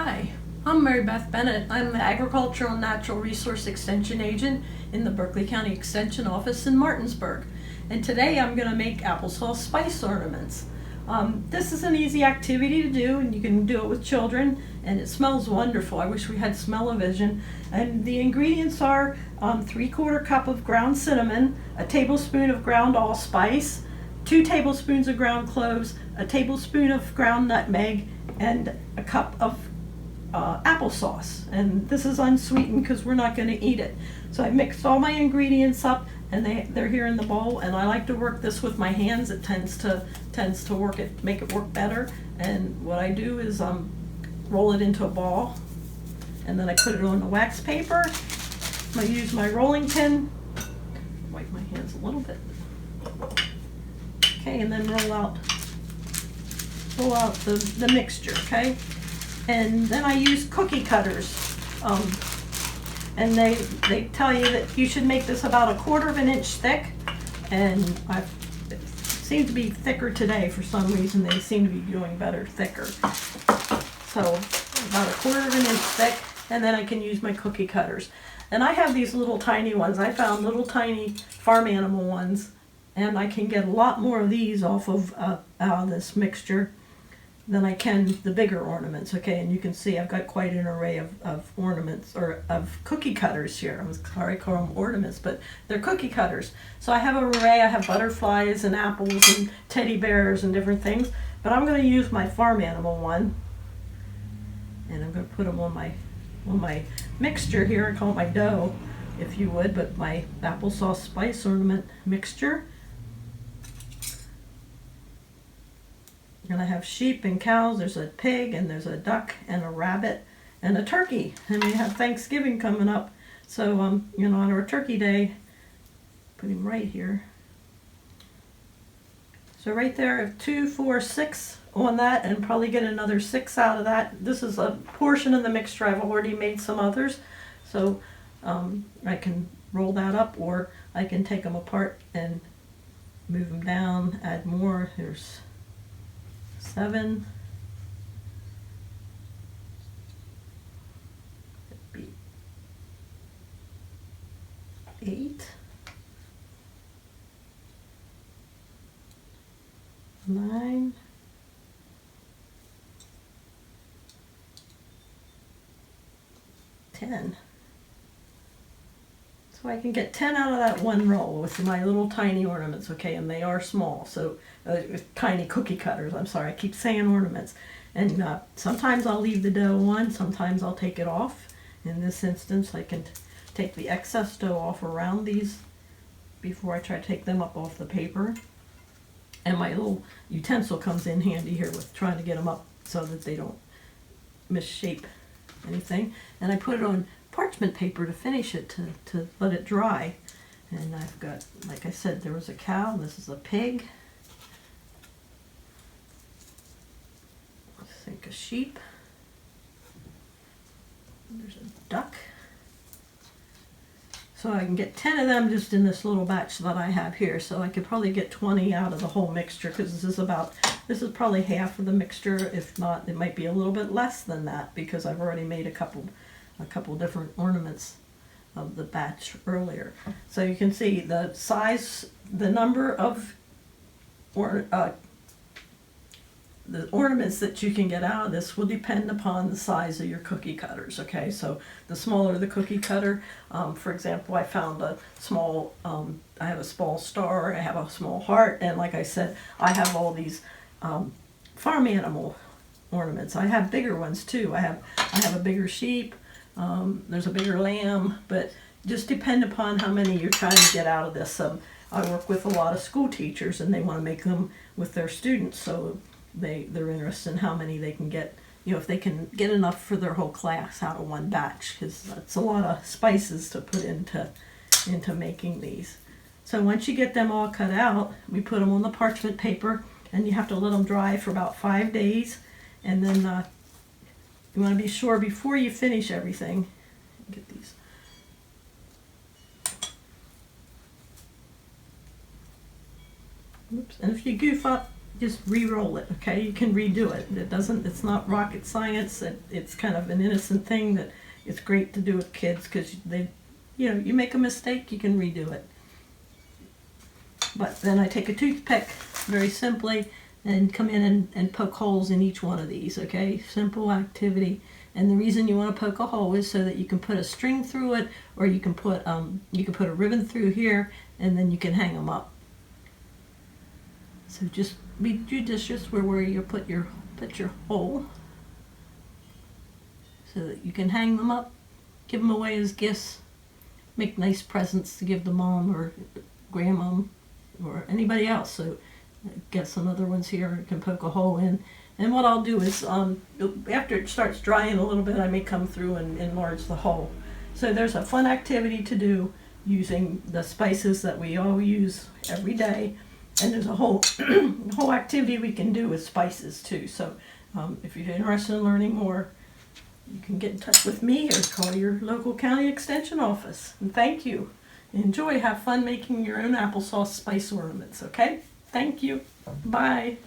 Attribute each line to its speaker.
Speaker 1: Hi, I'm Mary Beth Bennett. I'm the Agricultural and Natural Resource Extension Agent in the Berkeley County Extension Office in Martinsburg. And today I'm going to make applesauce spice ornaments. This is an easy activity to do, and you can do it with children, and it smells wonderful. I wish we had smell-o-vision. And the ingredients are 3/4 cup of ground cinnamon, a tablespoon of ground allspice, 2 tablespoons of ground cloves, a tablespoon of ground nutmeg, and a cup of applesauce. And this is unsweetened because we're not going to eat it. So I mixed all my ingredients up, and they're here in the bowl. And I like to work this with my hands. It tends to make it work better. And what I do is roll it into a ball, and then I put it on the wax paper. I use my rolling pin. Wipe my hands a little bit. Okay, and then roll out the mixture, okay? And then I use cookie cutters. And they tell you that you should make this about 1/4 of an inch thick, and it seems to be thicker today for some reason. They seem to be doing better thicker. So about 1/4 of an inch thick, and then I can use my cookie cutters. And I have these little tiny ones. I found little tiny farm animal ones, and I can get a lot more of these off of out of this mixture than I can the bigger ornaments, okay? And you can see I've got quite an array of ornaments, or of cookie cutters here. I was sorry I call them ornaments, but they're cookie cutters. So I have an array. I have butterflies and apples and teddy bears and different things, but I'm going to use my farm animal one, and I'm going to put them on my mixture here. I call it my dough, if you would, but my applesauce spice ornament mixture. And I have sheep and cows, there's a pig, and there's a duck, and a rabbit, and a turkey. And we have Thanksgiving coming up. So, on our turkey day, put him right here. So right there, 2, 4, 6 on that, and probably get another 6 out of that. This is a portion of the mixture. I've already made some others. So I can roll that up, or I can take them apart and move them down, add more. There's 7, 8, 9, 10. So I can get 10 out of that one roll with my little tiny ornaments, okay, and they are small, so tiny cookie cutters. I'm sorry, I keep saying ornaments. And sometimes I'll leave the dough on, sometimes I'll take it off. In this instance, I can take the excess dough off around these before I try to take them up off the paper. And my little utensil comes in handy here with trying to get them up so that they don't misshape anything. And I put it on parchment paper to finish it, to let it dry. And I've got, like I said, there was a cow, this is a pig, I think a sheep, and there's a duck. So I can get 10 of them just in this little batch that I have here. So I could probably get 20 out of the whole mixture, because this is probably half of the mixture. If not, it might be a little bit less than that, because I've already made a couple different ornaments of the batch earlier. So you can see the size, the number of the ornaments that you can get out of this will depend upon the size of your cookie cutters, okay? So the smaller the cookie cutter, for example, I found a small, I have a small star, I have a small heart, and like I said, I have all these farm animal ornaments. I have bigger ones too. I have a bigger sheep, there's a bigger lamb, but just depend upon how many you're trying to get out of this. I work with a lot of school teachers, and they want to make them with their students, so they're interested in how many they can get, if they can get enough for their whole class out of one batch, because that's a lot of spices to put into making these. So once you get them all cut out, we put them on the parchment paper, and you have to let them dry for about 5 days. And then you want to be sure before you finish everything. Get these. Oops. And if you goof up, just re-roll it, okay? You can redo it. It's not rocket science. It's kind of an innocent thing that it's great to do with kids because you make a mistake, you can redo it. But then I take a toothpick, very simply, and come in and poke holes in each one of these, okay? Simple activity. And the reason you want to poke a hole is so that you can put a string through it, or you can put a ribbon through here, and then you can hang them up. So just be judicious where you put your hole, so that you can hang them up, give them away as gifts, make nice presents to give to mom or grandma or anybody else. So get some other ones here you can poke a hole in. And what I'll do is, after it starts drying a little bit, I may come through and enlarge the hole. So there's a fun activity to do using the spices that we all use every day. And there's a whole whole activity we can do with spices too. So if you're interested in learning more, you can get in touch with me or call your local county extension office. And thank you. Enjoy, have fun making your own applesauce spice ornaments, okay? Thank you. Bye.